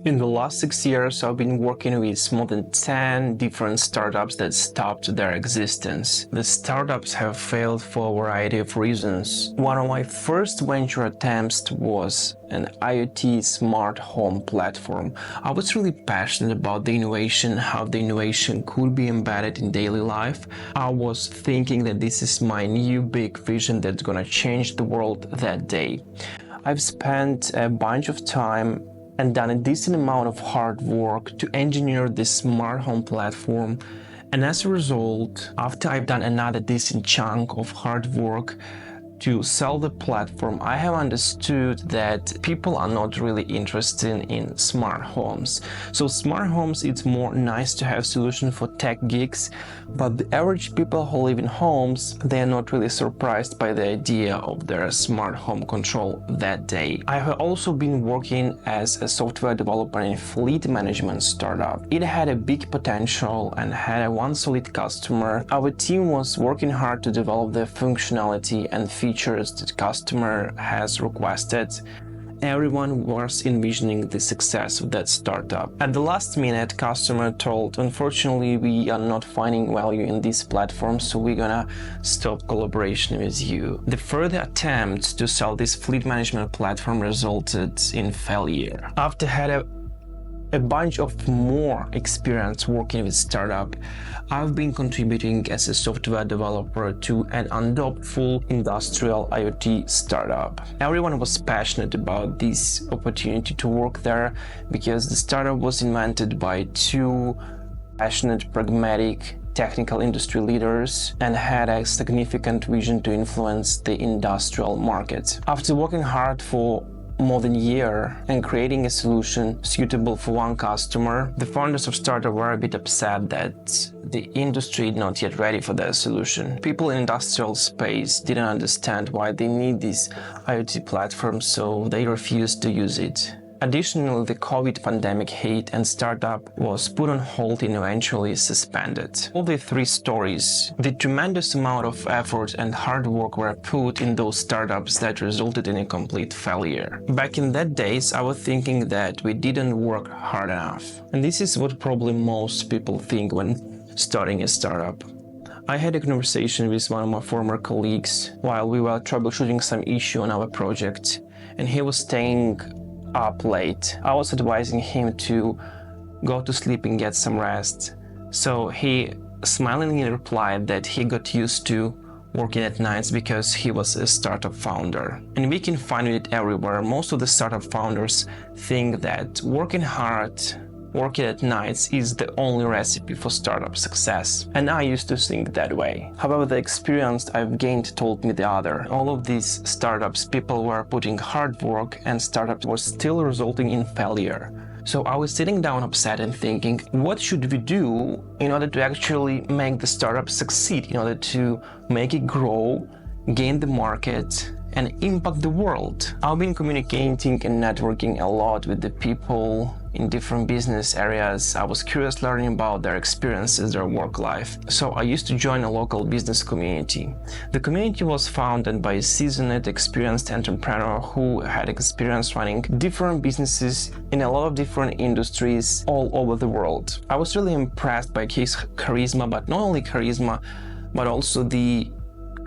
In the last 6 years, I've been working with more than 10 different startups that stopped their existence. The startups have failed for a variety of reasons. One of my first venture attempts was an IoT smart home platform. I was really passionate about the innovation, how the innovation could be embedded in daily life. I was thinking that this is my new big vision that's gonna change the world that day. I've spent a bunch of time and done a decent amount of hard work to engineer this smart home platform. And as a result, after I've done another decent chunk of hard work to sell the platform, I have understood that people are not really interested in smart homes. So smart homes, it's more nice to have solution for tech geeks, but the average people who live in homes, they are not really surprised by the idea of their smart home control that day. I have also been working as a software developer in a fleet management startup. It had a big potential and had one solid customer. Our team was working hard to develop the functionality and features that customer has requested. Everyone was envisioning the success of that startup. At the last minute, customer told, unfortunately, we are not finding value in this platform, so we're gonna stop collaboration with you. The further attempts to sell this fleet management platform resulted in failure. After had a bunch of more experience working with startup, I've been contributing as a software developer to an undoubtful industrial IoT startup. Everyone was passionate about this opportunity to work there because the startup was invented by two passionate, pragmatic, technical industry leaders and had a significant vision to influence the industrial market. After working hard for more than a year and creating a solution suitable for one customer, the founders of startup were a bit upset that the industry is not yet ready for their solution. People in industrial space didn't understand why they need this IoT platform, so they refused to use it. Additionally, the COVID pandemic hit and startup was put on hold and eventually suspended. All the three stories, the tremendous amount of effort and hard work were put in those startups that resulted in a complete failure. Back in that days, I was thinking that we didn't work hard enough. And this is what probably most people think when starting a startup. I had a conversation with one of my former colleagues while we were troubleshooting some issue on our project, and he was staying up late. I was advising him to go to sleep and get some rest. So he smilingly replied that he got used to working at nights because he was a startup founder. And we can find it everywhere. Most of the startup founders think that working hard, working at nights is the only recipe for startup success. And I used to think that way. However, the experience I've gained told me the other. All of these startups, people were putting hard work and startups were still resulting in failure. So I was sitting down upset and thinking, what should we do in order to actually make the startup succeed, in order to make it grow, gain the market, and impact the world? I've been communicating and networking a lot with the people in different business areas. I was curious learning about their experiences, their work life. So I used to join a local business community. The community was founded by a seasoned, experienced entrepreneur who had experience running different businesses in a lot of different industries all over the world. I was really impressed by his charisma, but not only charisma, but also the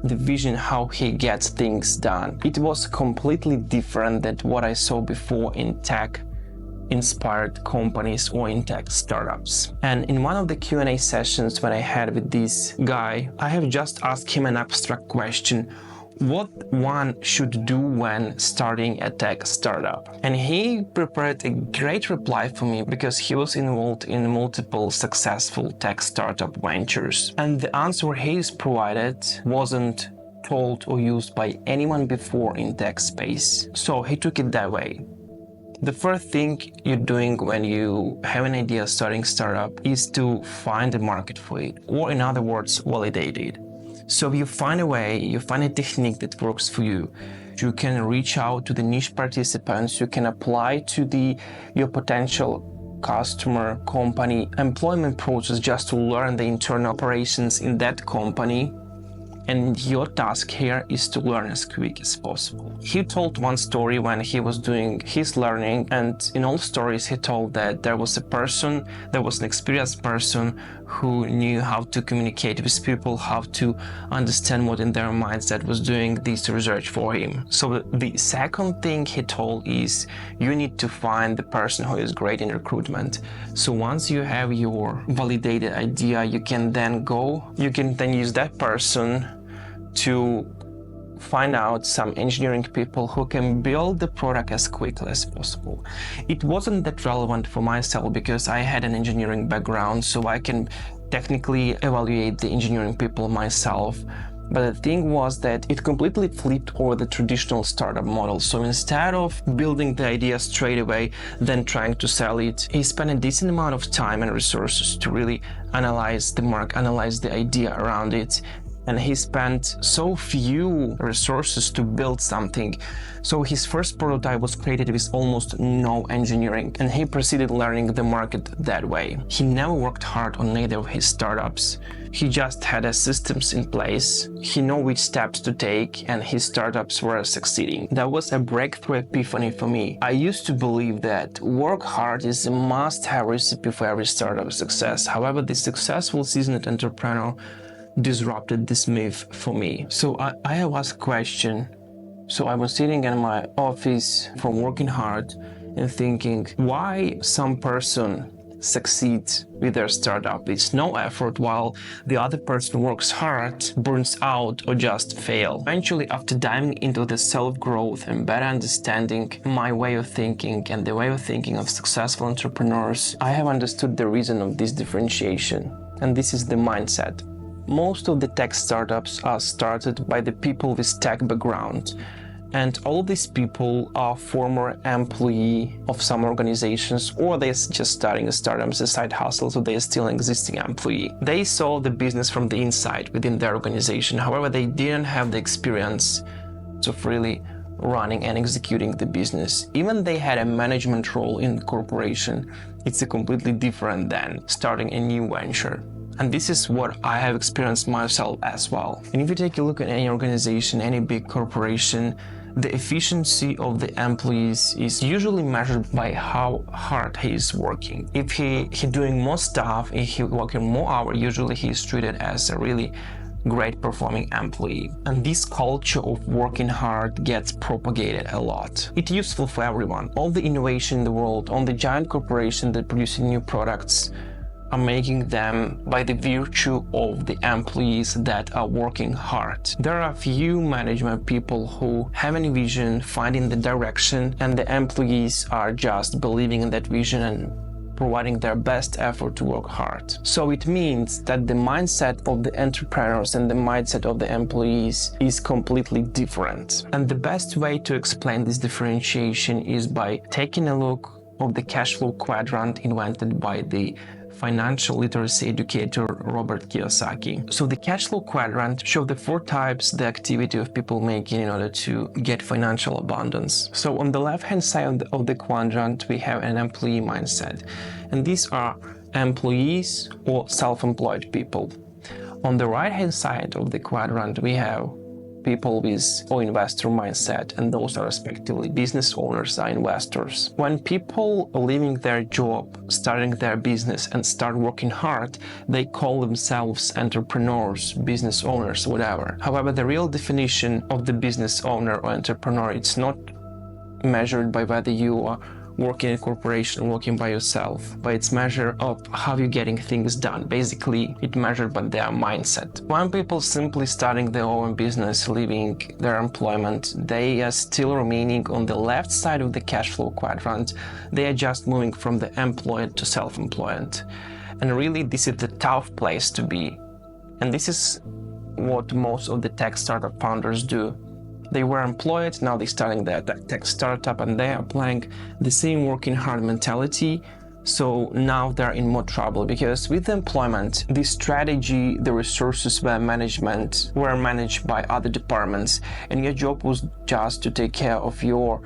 vision how he gets things done. It was completely different than what I saw before in tech-inspired companies or in tech startups. And in one of the Q&A sessions when I had with this guy, I have just asked him an abstract question: what one should do when starting a tech startup? And he prepared a great reply for me because he was involved in multiple successful tech startup ventures. And the answer he's provided wasn't told or used by anyone before in tech space. So he took it that way. The first thing you're doing when you have an idea starting startup is to find a market for it, or in other words, validate it. So you find a way, you find a technique that works for you. You can reach out to the niche participants, you can apply to your potential customer, company, employment process just to learn the internal operations in that company. And your task here is to learn as quick as possible. He told one story when he was doing his learning, and in all stories he told that there was an experienced person who knew how to communicate with people, how to understand what in their minds that was doing this research for him. So the second thing he told is you need to find the person who is great in recruitment. So once you have your validated idea, you can then use that person to find out some engineering people who can build the product as quickly as possible. It wasn't that relevant for myself because I had an engineering background, so I can technically evaluate the engineering people myself. But the thing was that it completely flipped over the traditional startup model. So instead of building the idea straight away, then trying to sell it, he spent a decent amount of time and resources to really analyze the market, analyze the idea around it. And he spent so few resources to build something. So his first prototype was created with almost no engineering, and he proceeded learning the market that way. He never worked hard on either of his startups. He just had a systems in place. He knew which steps to take, and his startups were succeeding. That was a breakthrough epiphany for me. I used to believe that work hard is a must-have recipe for every startup success. However, the successful seasoned entrepreneur disrupted this myth for me. So I have asked a question. So I was sitting in my office from working hard and thinking, why some person succeeds with their startup with no effort while the other person works hard, burns out, or just fail. Eventually, after diving into the self-growth and better understanding my way of thinking and the way of thinking of successful entrepreneurs, I have understood the reason of this differentiation. And this is the mindset. Most of the tech startups are started by the people with tech background, and all these people are former employee of some organizations, or they're just starting a startup as a side hustle, so they're still an existing employee. They saw the business from the inside within their organization. However, they didn't have the experience of really running and executing the business. Even they had a management role in the corporation, it's a completely different than starting a new venture. And this is what I have experienced myself as well. And if you take a look at any organization, any big corporation, the efficiency of the employees is usually measured by how hard he is working. If he doing more stuff, if he working more hours, usually he is treated as a really great performing employee. And this culture of working hard gets propagated a lot. It's useful for everyone. All the innovation in the world, all the giant corporations that producing new products are making them by the virtue of the employees that are working hard. There are a few management people who have any vision, finding the direction, and the employees are just believing in that vision and providing their best effort to work hard. So it means that the mindset of the entrepreneurs and the mindset of the employees is completely different. And the best way to explain this differentiation is by taking a look of the cash flow quadrant invented by the financial literacy educator Robert Kiyosaki. So the cash flow quadrant shows the 4 types the activity of people making in order to get financial abundance. So on the left-hand side of the quadrant, we have an employee mindset. And these are employees or self-employed people. On the right-hand side of the quadrant, we have people with or investor mindset, and those are respectively business owners or investors. When people are leaving their job, starting their business, and start working hard, they call themselves entrepreneurs, business owners, whatever. However, the real definition of the business owner or entrepreneur, it's not measured by whether you are working in a corporation, working by yourself, but it's measured of how you're getting things done. Basically, it's measured by their mindset. When people simply starting their own business, leaving their employment, they are still remaining on the left side of the cash flow quadrant. They are just moving from the employed to self-employed. And really, this is the tough place to be. And this is what most of the tech startup founders do. They were employed, now they're starting their tech startup, and they are applying the same working hard mentality. So now they're in more trouble because with employment, the strategy, the resources were managed by other departments, and your job was just to take care of your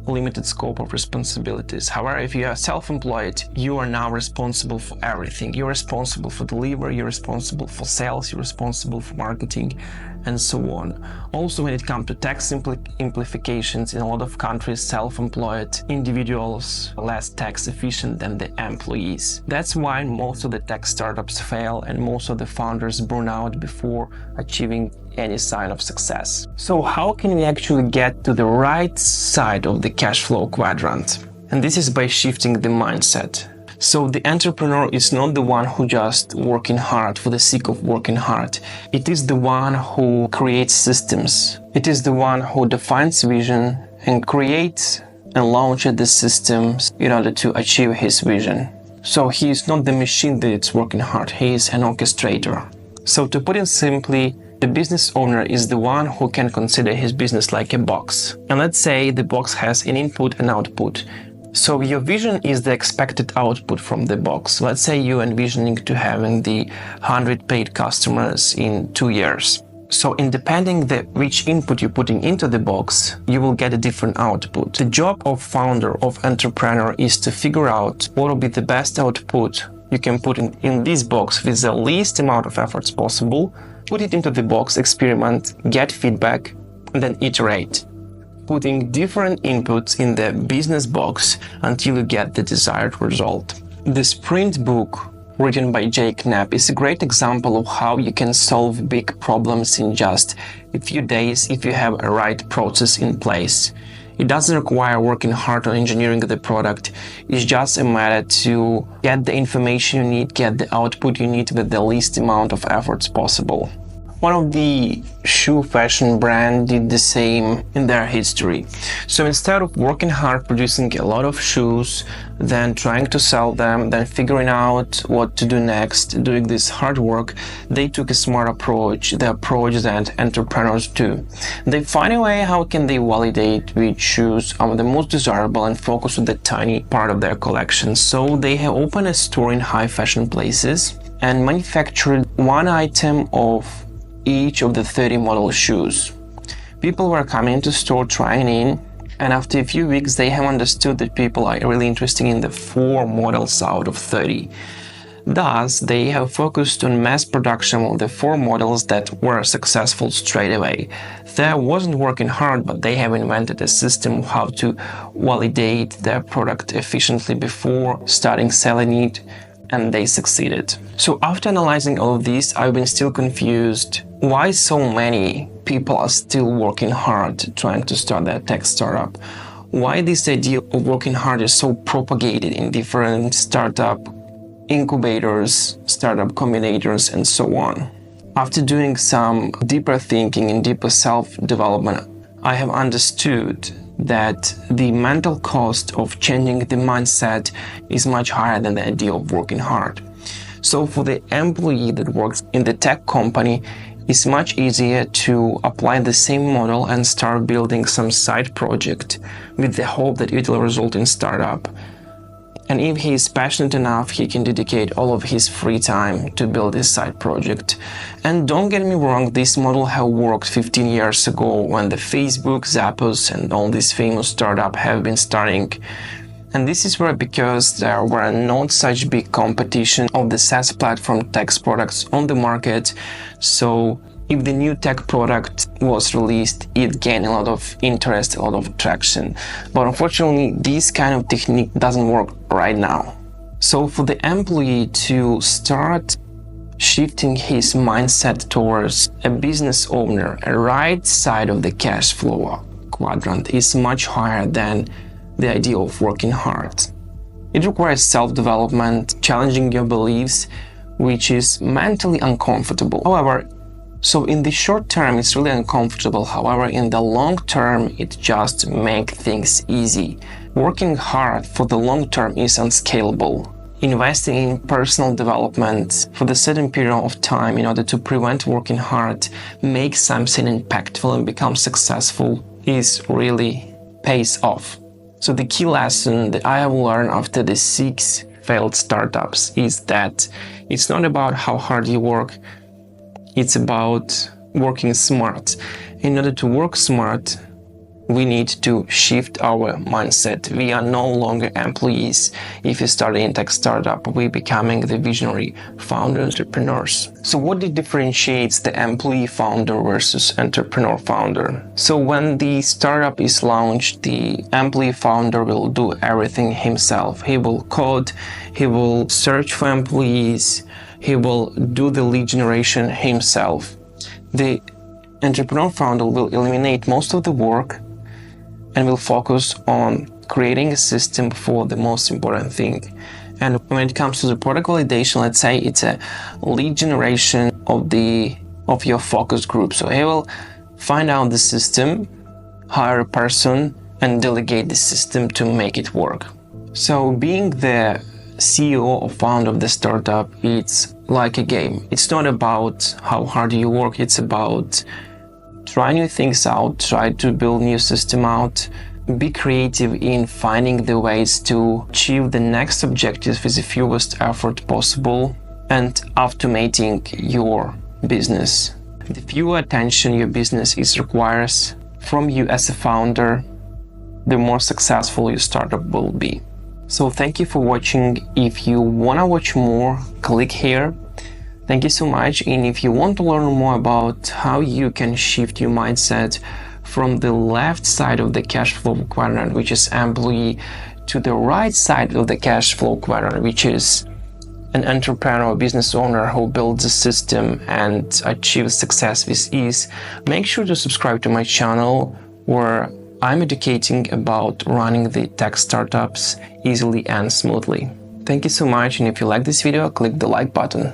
limited scope of responsibilities. However, if you are self-employed, you are now responsible for everything. You're responsible for delivery, you're responsible for sales, you're responsible for marketing, and so on. Also, when it comes to tax implications, in a lot of countries, self-employed individuals are less tax efficient than the employees. That's why most of the tech startups fail and most of the founders burn out before achieving any sign of success. So how can we actually get to the right side of the cash flow quadrant? And this is by shifting the mindset. So the entrepreneur is not the one who just working hard for the sake of working hard. It is the one who creates systems. It is the one who defines vision and creates and launches the systems in order to achieve his vision. So he is not the machine that is working hard. He is an orchestrator. So to put it simply, the business owner is the one who can consider his business like a box. And let's say the box has an input and output. So your vision is the expected output from the box. Let's say you're envisioning to having the 100 paid customers in 2 years. So depending which input you're putting into the box, you will get a different output. The job of founder, of entrepreneur, is to figure out what will be the best output you can put in this box with the least amount of efforts possible. Put it into the box, experiment, get feedback, and then iterate. Putting different inputs in the business box until you get the desired result. The Sprint book, written by Jake Knapp, is a great example of how you can solve big problems in just a few days if you have a right process in place. It doesn't require working hard on engineering the product. It's just a matter to get the information you need, get the output you need with the least amount of efforts possible. One of the shoe fashion brand did the same in their history. So instead of working hard producing a lot of shoes, then trying to sell them, then figuring out what to do next, doing this hard work, they took a smart approach, the approach that entrepreneurs do. They find a way how can they validate which shoes are the most desirable and focus on the tiny part of their collection. So they have opened a store in high fashion places and manufactured one item of each of the 30 model shoes. People were coming to store trying in, and after a few weeks they have understood that people are really interested in the 4 models out of 30. Thus, they have focused on mass production of the 4 models that were successful straight away. They wasn't working hard, but they have invented a system of how to validate their product efficiently before starting selling it, and they succeeded. So after analyzing all of this, I've been still confused why so many people are still working hard trying to start their tech startup. Why this idea of working hard is so propagated in different startup incubators, startup combinators, and so on. After doing some deeper thinking and deeper self-development, I have understood that the mental cost of changing the mindset is much higher than the idea of working hard. So for the employee that works in the tech company, it's much easier to apply the same model and start building some side project with the hope that it will result in startup. And if he is passionate enough, he can dedicate all of his free time to build this side project. And don't get me wrong, this model have worked 15 years ago when the Facebook, Zappos, and all these famous startups have been starting. And this is where because there were not such big competition of the SaaS platform tech products on the market. So if the new tech product was released, it gained a lot of interest, a lot of traction. But unfortunately, this kind of technique doesn't work right now. So for the employee to start shifting his mindset towards a business owner, a right side of the cash flow quadrant is much higher than the idea of working hard. It requires self-development, challenging your beliefs, which is mentally uncomfortable. However, so in the short term, it's really uncomfortable. However, in the long term, it just makes things easy. Working hard for the long term is unscalable. Investing in personal development for the certain period of time in order to prevent working hard, make something impactful and become successful is really pays off. So the key lesson that I have learned after the 6 failed startups is that it's not about how hard you work, it's about working smart. In order to work smart, we need to shift our mindset. We are no longer employees. If you start a tech startup, we're becoming the visionary founder entrepreneurs. So what differentiates the employee founder versus entrepreneur founder? So when the startup is launched, the employee founder will do everything himself. He will code, he will search for employees, he will do the lead generation himself. The entrepreneur founder will eliminate most of the work and will focus on creating a system for the most important thing. And when it comes to the product validation, let's say it's a lead generation of your focus group. So he will find out the system, hire a person, and delegate the system to make it work. So being the CEO or founder of the startup, it's like a game. It's not about how hard you work, it's about try new things out, try to build new system out, be creative in finding the ways to achieve the next objectives with the fewest effort possible, and automating your business. The fewer attention your business requires from you as a founder, the more successful your startup will be. So thank you for watching. If you want to watch more, click here. Thank you so much. And if you want to learn more about how you can shift your mindset from the left side of the cash flow quadrant, which is employee, to the right side of the cash flow quadrant, which is an entrepreneur or business owner who builds a system and achieves success with ease, make sure to subscribe to my channel where I'm educating about running the tech startups easily and smoothly. Thank you so much. And if you like this video, click the like button.